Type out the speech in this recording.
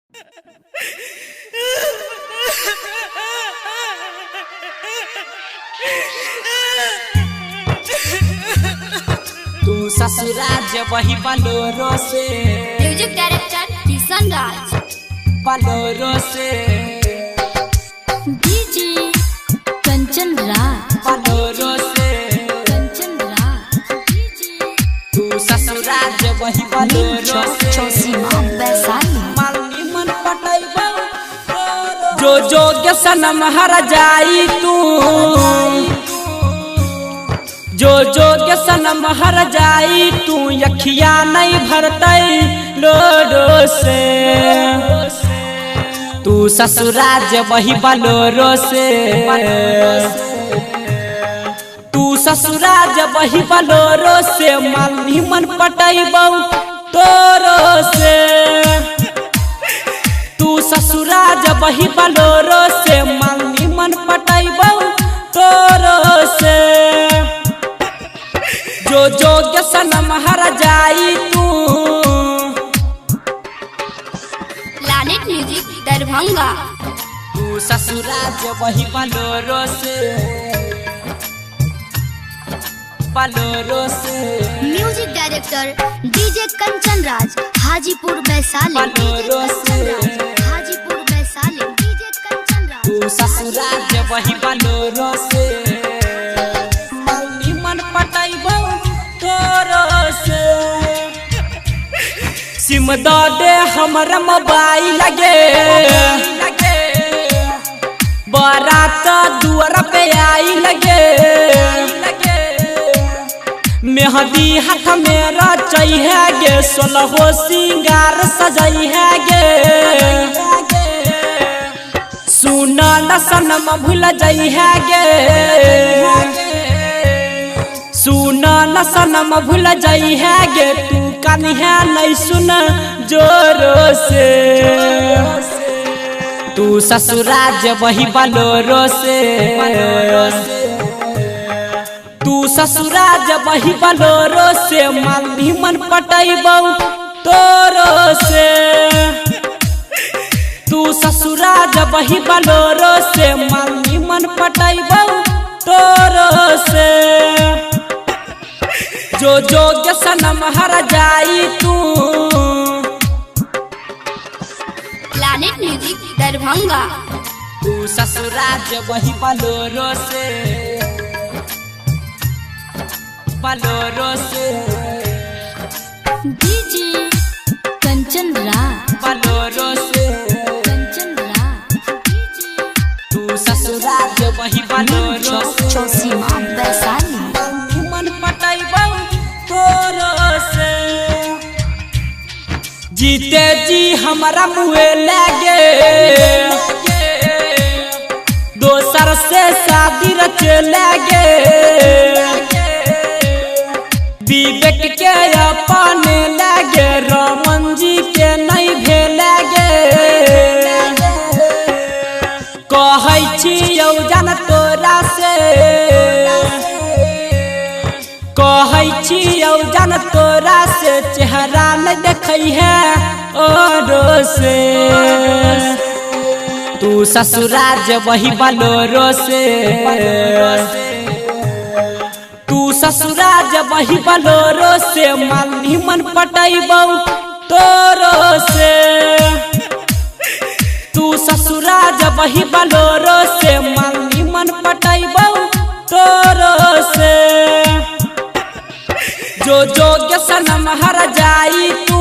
तू ससुराज वही बलोरो से। म्यूजिक डायरेक्टर किशन राज। बलोरो से डीजे कंचन राज। बलोरो से कंचन राज। तू ससुराज वही बलोरो से। चौसीमा वैशाली। मालनी मन पटाइबो जो जोग सनम हर जाई तू। जो जोग सनम हर जाई तू अखिया नहीं भरतई लोडो से। तू ससुराज वही बलोरो से। तू ससुराज वही बलोरो से मालनी मन पटाइबो तोरो से। तू ससुराज वही बलोरो से मालनी मन पटाइबो तोरो से। जो जोग सनम हर जाई तू। Planet music Darbhanga. तू ससुराज वही बलोरो से। बलोरो से music director DJ Kanchan Raj Hajipur Vaishali. Bolero से हाजीपुर वैशाली। डीजे कंचन राज। तू ससुराज वही बलोरो से मालनी मन पटाइबो तोरो से। सिम दे हमर मोबाइल लगे बारात दुआर पे आई लगे। मेहंदी हाथ में रचई है गे सोलहो सिंगार सजई है गे। सुना न सनम भूल जई है गे। सुना न सनम भूल जई है गे तू कन्या नहीं सुन जोरो से। तू ससुराज वही बलोरो से। तू ससुराज वही बलोरो से मालनी मन पटाइबो तोरो से। तू ससुराज वही बलोरो से मालनी मन पटाइबो तोरो से। जो जोग सनम हर जाई तू। Planet music Darbhanga. तू ससुराज वही बलोरो से। बलोरो से डीजे कंचन राज। बलोरो से कंचन राज। तू ससुराज वही बलोरो से। चौसीमा वैशाली। मन पटाइबो तोरो से। जीते जी हमारा मुँह लगे दोसर से शादी रच लगे। विवेक के अपन लगे रमन जी के नहीं भेलगे। कहै छी यौ जान तोरा से। कहै छी यौ जान तोरा से चेहरा नहीं देखै है औरो से। तू ससुराज वही बलोरो से। तू ससुराज वही बलोरो से मालनी मन पटाइबो तोरो से। तू ससुराज वही बलोरो से मालनी मन पटाइबो तोरो से। जो जोग सनम हर जाई तू।